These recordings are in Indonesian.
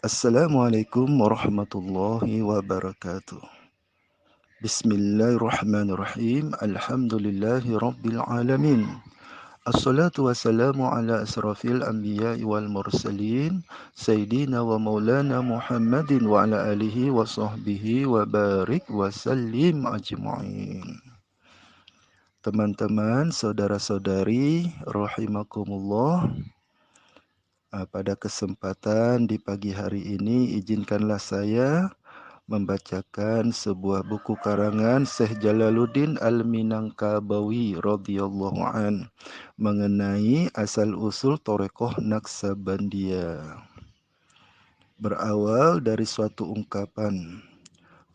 Assalamualaikum warahmatullahi wabarakatuh. Bismillahirrahmanirrahim. Alhamdulillahi rabbil alamin. Assalatu wassalamu ala asrafil anbiya'i wal mursalin Sayyidina wa maulana Muhammadin wa ala alihi wa sahbihi wa barik wa sallim ajma'in. Teman-teman, saudara-saudari, rahimakumullah. Pada kesempatan di pagi hari ini, izinkanlah saya membacakan sebuah buku karangan Syekh Jalaluddin Al-Minangkabawi radhiyallahu an mengenai asal-usul Thariqah Naqsabandiyah. Berawal dari suatu ungkapan,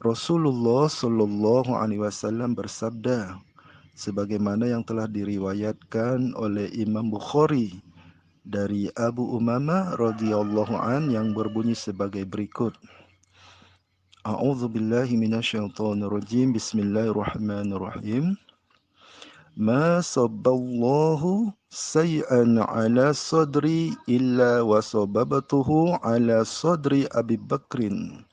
Rasulullah Shallallahu alaihi wasallam bersabda, sebagaimana yang telah diriwayatkan oleh Imam Bukhari dari Abu Umamah radhiyallahu an yang berbunyi sebagai berikut. A'udzu billahi minasyaitonir rajim. Bismillahirrahmanirrahim. Ma sabballahu say'an ala sadri illa wa sababtuhu ala sadri Abi Bakrin.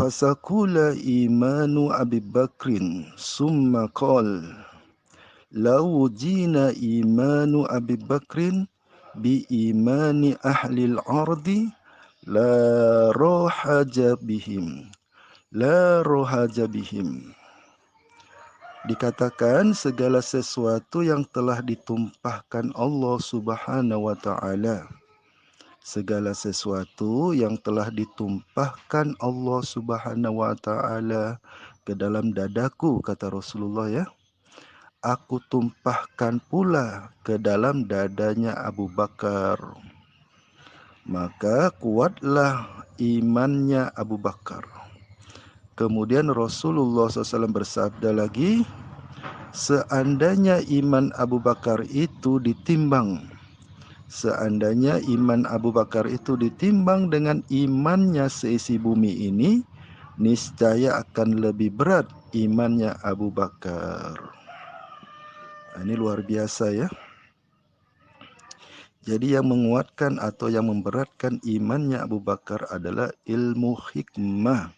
Fasakula imanu Abi Bakrin summa qala law jina imanu Abi Bakrin bi imani ahlil ardi la rohaja bihim. Dikatakan segala sesuatu yang telah ditumpahkan Allah Subhanahu wa ta'ala. Segala sesuatu yang telah ditumpahkan Allah Subhanahu wa ta'ala ke dalam dadaku, kata Rasulullah ya. Aku tumpahkan pula ke dalam dadanya Abu Bakar. Maka kuatlah imannya Abu Bakar. Kemudian Rasulullah SAW bersabda lagi, seandainya iman Abu Bakar itu ditimbang, seandainya iman Abu Bakar itu ditimbang dengan imannya seisi bumi ini, niscaya akan lebih berat imannya Abu Bakar. Ini luar biasa ya. Jadi yang menguatkan atau yang memberatkan imannya Abu Bakar adalah ilmu hikmah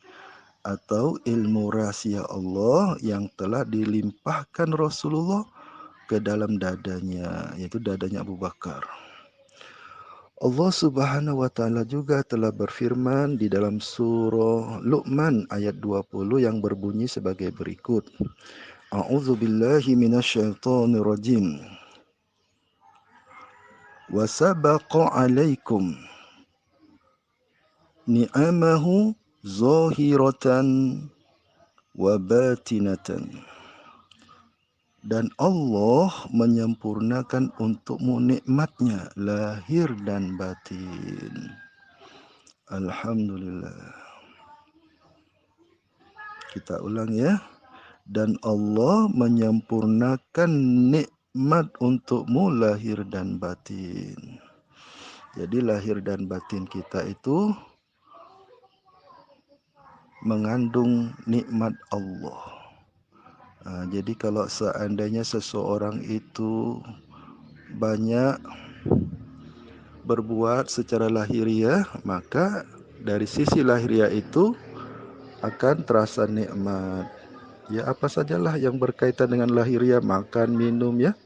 atau ilmu rahasia Allah yang telah dilimpahkan Rasulullah ke dalam dadanya, yaitu dadanya Abu Bakar. Allah Subhanahu wa taala juga telah berfirman di dalam surah Luqman ayat 20 yang berbunyi sebagai berikut. A'udzu billahi minasyaitonir rajim. Wa sabaqa 'alaikum ni'amahu zahiratan wa batinatan. Dan Allah menyempurnakan untukmu nikmatnya lahir dan batin. Alhamdulillah. Kita ulang ya. Dan Allah menyempurnakan nikmat untukmu lahir dan batin. Jadi lahir dan batin kita itu mengandung nikmat Allah. Jadi kalau seandainya seseorang itu banyak berbuat secara lahiriah, maka dari sisi lahiriah itu akan terasa nikmat. Ya apa sajalah yang berkaitan dengan lahiriah, makan, minum ya,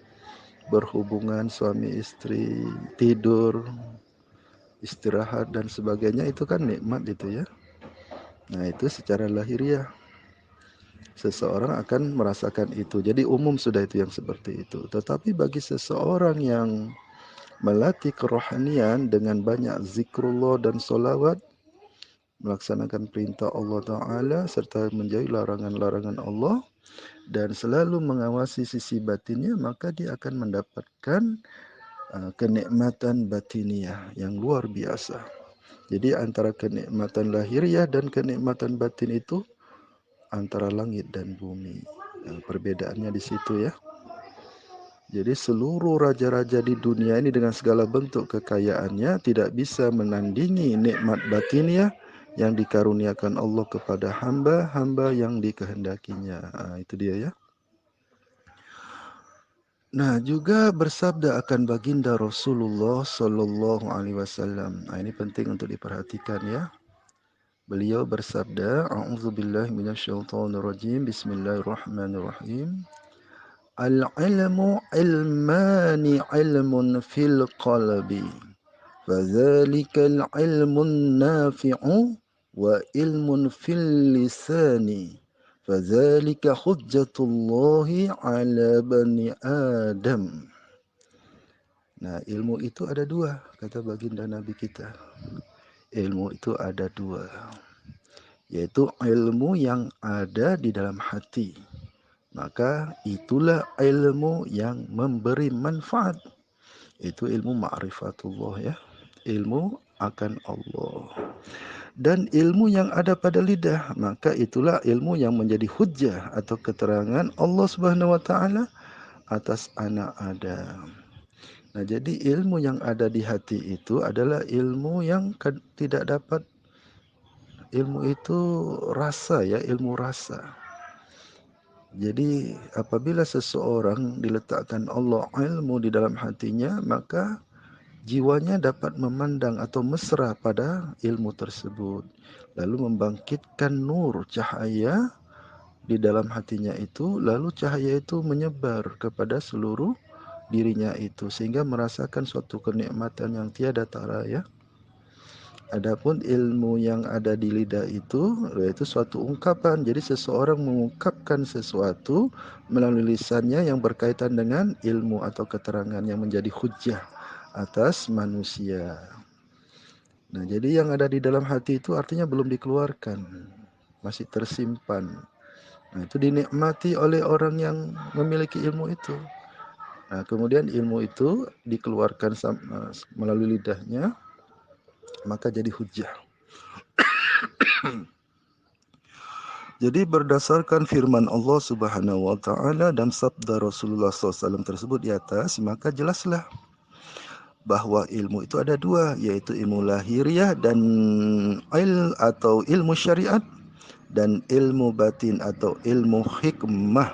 berhubungan suami istri, tidur, istirahat dan sebagainya, itu kan nikmat itu ya. Nah itu secara lahiriah. Seseorang akan merasakan itu. Jadi umum sudah itu yang seperti itu. Tetapi bagi seseorang yang melatih kerohanian dengan banyak zikrullah dan solawat, melaksanakan perintah Allah Ta'ala serta menjauhi larangan-larangan Allah, dan selalu mengawasi sisi batinnya, maka dia akan mendapatkan kenikmatan batiniah yang luar biasa. Jadi antara kenikmatan lahiriah dan kenikmatan batin itu antara langit dan bumi. Perbedaannya di situ ya. Jadi seluruh raja-raja di dunia ini dengan segala bentuk kekayaannya tidak bisa menandingi nikmat batiniah yang dikaruniakan Allah kepada hamba-hamba yang dikehendakinya. Itu dia ya. Nah, juga bersabda akan baginda Rasulullah Sallallahu Alaihi Wasallam. Nah, ini penting untuk diperhatikan ya. Beliau bersabda, A'udzubillahi minasyaitonirrajim. Bismillahirrahmanirrahim. Al-ilmu ilmani ilmun fil qalbi. Fadzalikal ilmun nafi'u wa ilmun fil lisani. Fadzalika hujjatullahi ala bani Adam. Nah, ilmu itu ada dua, kata baginda Nabi kita. Ilmu itu ada dua, yaitu ilmu yang ada di dalam hati. Maka itulah ilmu yang memberi manfaat. Itu ilmu ma'rifatullah ya. Ilmu akan Allah. Dan ilmu yang ada pada lidah, maka itulah ilmu yang menjadi hujjah atau keterangan Allah Subhanahu wa taala atas anak Adam. Nah, jadi ilmu yang ada di hati itu adalah ilmu yang tidak dapat, ilmu itu rasa ya, ilmu rasa. Jadi apabila seseorang diletakkan Allah ilmu di dalam hatinya, maka jiwanya dapat memandang atau mesra pada ilmu tersebut. Lalu membangkitkan nur cahaya di dalam hatinya itu, lalu cahaya itu menyebar kepada seluruh dirinya itu, sehingga merasakan suatu kenikmatan yang tiada tara ya. Adapun ilmu yang ada di lidah itu, yaitu suatu ungkapan. Jadi seseorang mengungkapkan sesuatu melalui lisannya yang berkaitan dengan ilmu atau keterangan yang menjadi hujjah atas manusia. Nah, jadi yang ada di dalam hati itu artinya belum dikeluarkan, masih tersimpan. Nah, itu dinikmati oleh orang yang memiliki ilmu itu. Nah, kemudian ilmu itu dikeluarkan melalui lidahnya, maka jadi hujjah. Jadi berdasarkan firman Allah Subhanahu wa taala dan sabda Rasulullah SAW tersebut di atas, maka jelaslah bahwa ilmu itu ada dua, yaitu ilmu lahiriah dan atau ilmu syariat, dan ilmu batin atau ilmu hikmah.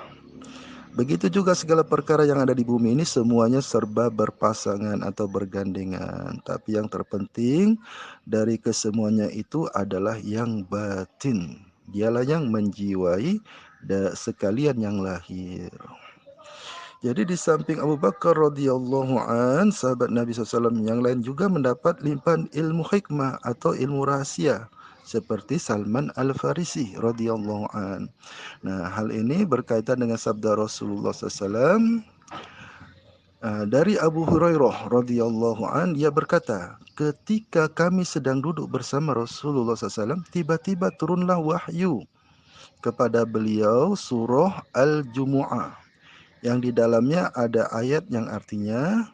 Begitu juga segala perkara yang ada di bumi ini semuanya serba berpasangan atau bergandengan. Tapi yang terpenting dari kesemuanya itu adalah yang batin. Dialah yang menjiwai sekalian yang lahir. Jadi di samping Abu Bakar radhiyallahu an, sahabat Nabi SAW yang lain juga mendapat limpahan ilmu hikmah atau ilmu rahasia. Seperti Salman Al-Farisi radhiyallahu an. Nah, hal ini berkaitan dengan sabda Rasulullah SAW. Dari Abu Hurairah radhiyallahu an, dia berkata, ketika kami sedang duduk bersama Rasulullah SAW, tiba-tiba turunlah wahyu kepada beliau surah Al-Jumu'ah, yang di dalamnya ada ayat yang artinya,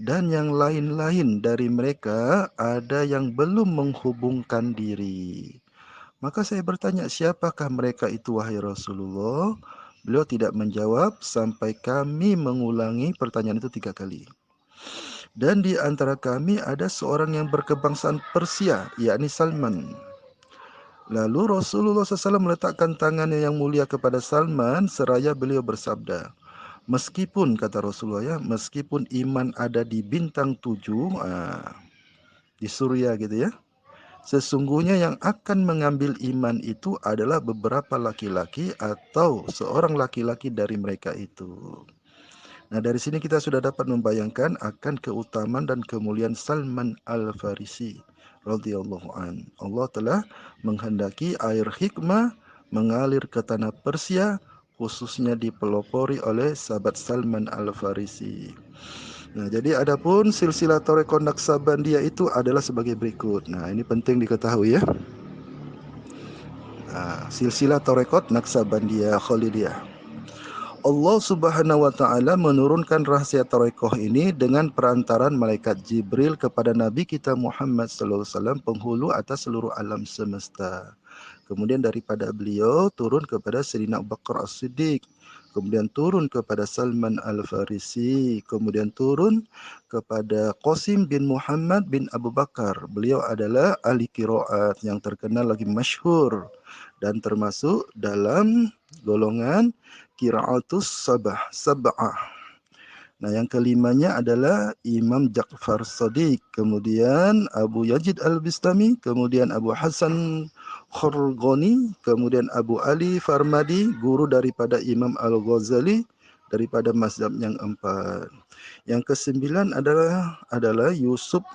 dan yang lain-lain dari mereka ada yang belum menghubungkan diri. Maka saya bertanya, siapakah mereka itu wahai Rasulullah? Beliau tidak menjawab sampai kami mengulangi pertanyaan itu 3 kali. Dan di antara kami ada seorang yang berkebangsaan Persia, yakni Salman. Lalu Rasulullah SAW meletakkan tangannya yang mulia kepada Salman seraya beliau bersabda, meskipun, kata Rasulullah ya, meskipun iman ada di bintang 7, di surya gitu ya, sesungguhnya yang akan mengambil iman itu adalah beberapa laki-laki atau seorang laki-laki dari mereka itu. Nah, dari sini kita sudah dapat membayangkan akan keutamaan dan kemuliaan Salman Al-Farisi radhiyallahu an. Allah telah menghendaki air hikmah mengalir ke tanah Persia, khususnya dipelopori oleh sahabat Salman Al-Farisi. Nah, jadi adapun silsilah Thariqah Naqsabandiyah itu adalah sebagai berikut. Nah, ini penting diketahui ya. Silsilah Thariqah Naqsabandiyah Khalidiyah. Allah Subhanahu wa taala menurunkan rahasia Thariqah ini dengan perantaran malaikat Jibril kepada Nabi kita Muhammad sallallahu alaihi wasallam, penghulu atas seluruh alam semesta. Kemudian daripada beliau turun kepada Sayyidina Abu Bakar As-Siddiq, kemudian turun kepada Salman Al-Farisi, kemudian turun kepada Qasim bin Muhammad bin Abu Bakar. Beliau adalah ahli qiraat yang terkenal lagi masyhur dan termasuk dalam golongan qiraatus sab'ah. Nah, yang kelimanya adalah Imam Ja'far Shadiq, kemudian Abu Yazid Al-Bistami, kemudian Abu Hasan Khurghani, kemudian Abu Ali Farmadi, guru daripada Imam Al-Ghazali, daripada mazhab yang empat. Yang kesembilan adalah Yusuf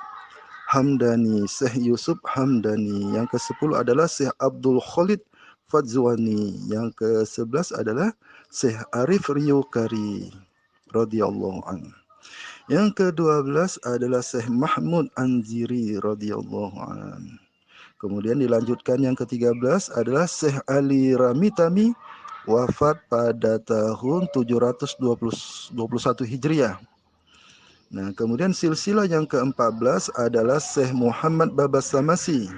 Hamdani, Syekh Yusuf Hamdani. Yang ke-10 adalah Syekh Abdul Khalid Fadzwani. Yang ke-11 adalah Syekh Arif Riyukari radhiyallahu anhu. Yang ke-12 adalah Syekh Mahmud Anziri radhiyallahu anhu. Kemudian dilanjutkan yang ke-13 adalah Syekh Ali Ramitami, wafat pada tahun 721 Hijriah. Nah, kemudian silsilah yang ke-14 adalah Syekh Muhammad Babas Samasi.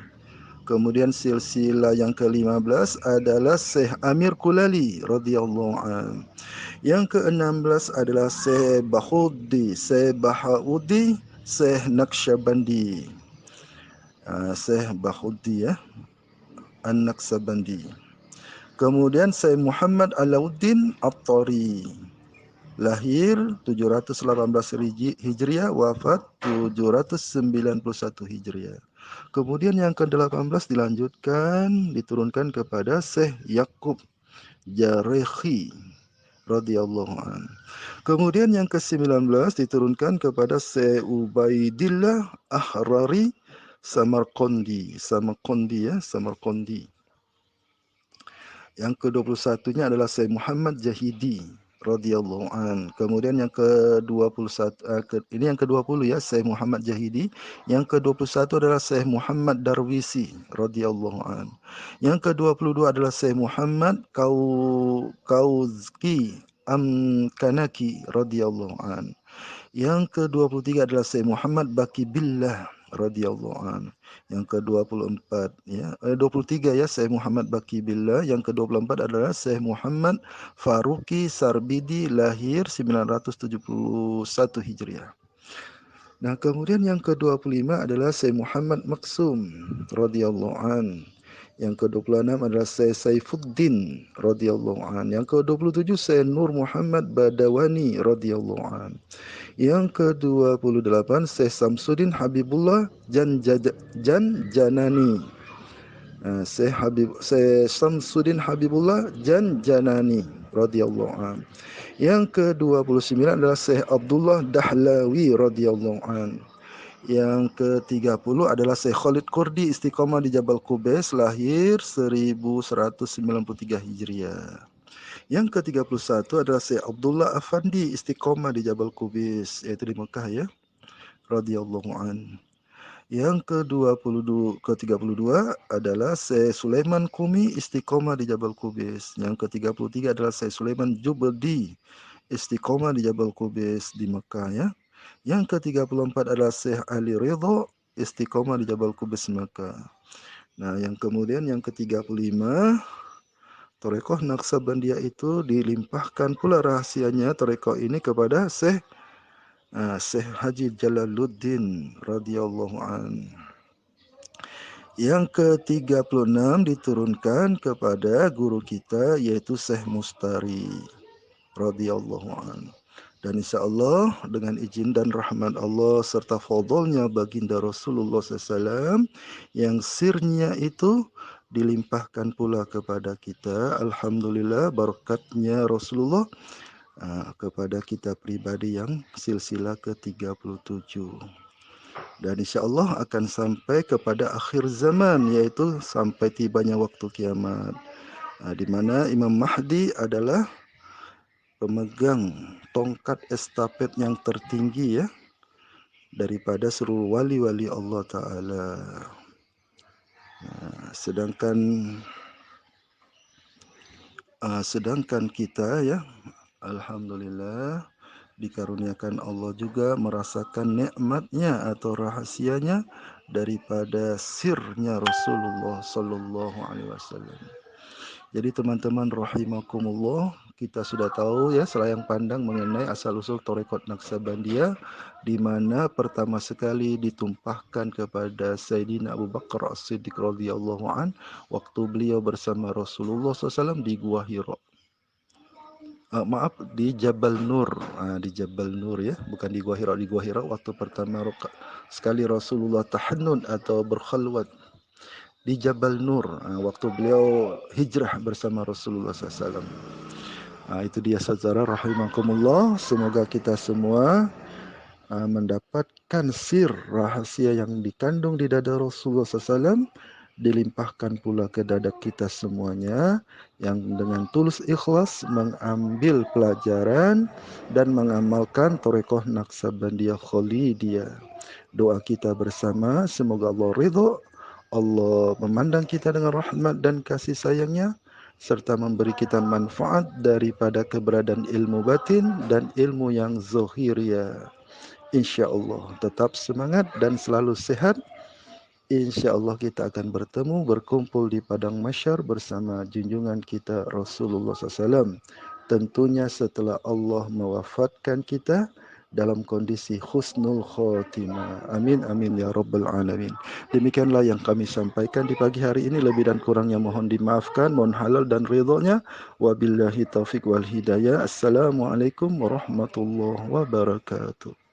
Kemudian silsilah yang ke-15 adalah Syekh Amir Kulali radhiyallahu anhu. Yang ke-16 adalah Syekh Bahudi, Syekh Bahaudi, Syekh Naqsyabandi. Syekh Bahudi ya, An-Naqsyabandi. Kemudian Syekh Muhammad Alauddin At-Tari. Lahir 718 Hijriah, wafat 791 Hijriah. Kemudian yang ke-18 diturunkan kepada Syekh Yakub Jarehi radhiyallahu anhu. Kemudian yang ke-19 diturunkan kepada Syekh Ubaidillah Ahrari Samarqandi. Yang ke-21-nya adalah Syekh Muhammad Jahidi radhiyallahu an. Kemudian yang ke-21 ini yang ke-20 ya, Syekh Muhammad Jahidi. Yang ke-21 adalah Syekh Muhammad Darwisi radhiyallahu an. Yang ke-22 adalah Syekh Muhammad Kauzki Amkanaki radhiyallahu an. Yang ke-23 adalah Syekh Muhammad Baki Billah radhiyallahu an. Yang ke-24 ya, 23 ya, Syekh Muhammad Baki Billah. Yang ke-24 adalah Syekh Muhammad Faruqi Sarbidi, lahir 971 Hijriah. Nah, kemudian yang ke-25 adalah Syekh Muhammad Maksum radhiyallahu an. Yang ke-26 adalah Syekh Saifuddin radhiyallahu an. Yang ke-27 Syekh Nur Muhammad Badawani radhiyallahu an. Yang ke-28 Syekh Samsudin Habibullah Janjanani. Syekh Samsudin Habibullah Janjanani radhiyallahu an. Yang ke-29 adalah Syekh Abdullah Dahlawi radhiyallahu an. Yang ke-30 adalah Syekh Khalid Kurdi, istiqomah di Jabal Qubais, lahir 1193 Hijriah. Yang ke-31 adalah Syekh Abdullah Afandi, istiqomah di Jabal Qubais, yaitu di Mekah ya, radhiyallahu an. Yang ke-32 adalah Syekh Sulaiman Kumi, istiqomah di Jabal Qubais. Yang ke-33 adalah Syekh Sulaiman Jubdi, istiqomah di Jabal Qubais di Mekah ya. Yang ke-34 adalah Syekh Ali Ridho, istiqomah di Jabal Qubais Mekah. Nah, yang kemudian yang ke-35, Thariqah Naqsabandiyah itu dilimpahkan pula rahasianya thariqah ini kepada Syekh Haji Jalaluddin radhiyallahu an. Yang ke-36 diturunkan kepada guru kita, yaitu Syekh Mustari radhiyallahu an. Dan insya Allah dengan izin dan rahmat Allah serta fadlnya baginda Rasulullah SAW, yang sirnya itu dilimpahkan pula kepada kita. Alhamdulillah, barakatnya Rasulullah kepada kita pribadi yang silsilah ke-37. Dan insya Allah akan sampai kepada akhir zaman, yaitu sampai tibanya waktu kiamat, di mana Imam Mahdi adalah pemegang tongkat estafet yang tertinggi ya, daripada seluruh wali-wali Allah Ta'ala. Sedangkan kita ya, alhamdulillah dikaruniakan Allah juga merasakan nikmatnya atau rahasianya daripada sirnya Rasulullah Sallallahu Alaihi Wasallam. Jadi teman-teman rahimakumullah, kita sudah tahu ya selayang pandang mengenai asal-usul Thariqat Naqsabandiyah, di mana pertama sekali ditumpahkan kepada Sayyidina Abu Bakar As-Siddiq radhiyallahu an waktu beliau bersama Rasulullah SAW di Gua Hira. Maaf, di Jabal Nur, di Jabal Nur ya, bukan di Gua Hira. Di Gua Hira waktu pertama sekali Rasulullah tahannun atau berkhalwat di Jabal Nur, waktu beliau hijrah bersama Rasulullah SAW. Itu dia saudara rahimakumullah. Semoga kita semua mendapatkan sir rahasia yang dikandung di dada Rasulullah SAW, dilimpahkan pula ke dada kita semuanya yang dengan tulus ikhlas mengambil pelajaran dan mengamalkan Thariqah Naqsabandiyah Khalidiyah. Doa kita bersama, semoga Allah ridho, Allah memandang kita dengan rahmat dan kasih sayangnya, serta memberi kita manfaat daripada keberadaan ilmu batin dan ilmu yang zahiriyah. Insya Allah tetap semangat dan selalu sehat. Insya Allah kita akan bertemu berkumpul di padang mahsyar bersama junjungan kita Rasulullah SAW. Tentunya setelah Allah mewafatkan kita dalam kondisi husnul khotimah. Amin amin ya rabbal alamin. Demikianlah yang kami sampaikan di pagi hari ini. Lebih dan kurangnya mohon dimaafkan, mohon halal dan ridhonya. Wabillahi taufik wal hidayah. Assalamualaikum warahmatullahi wabarakatuh.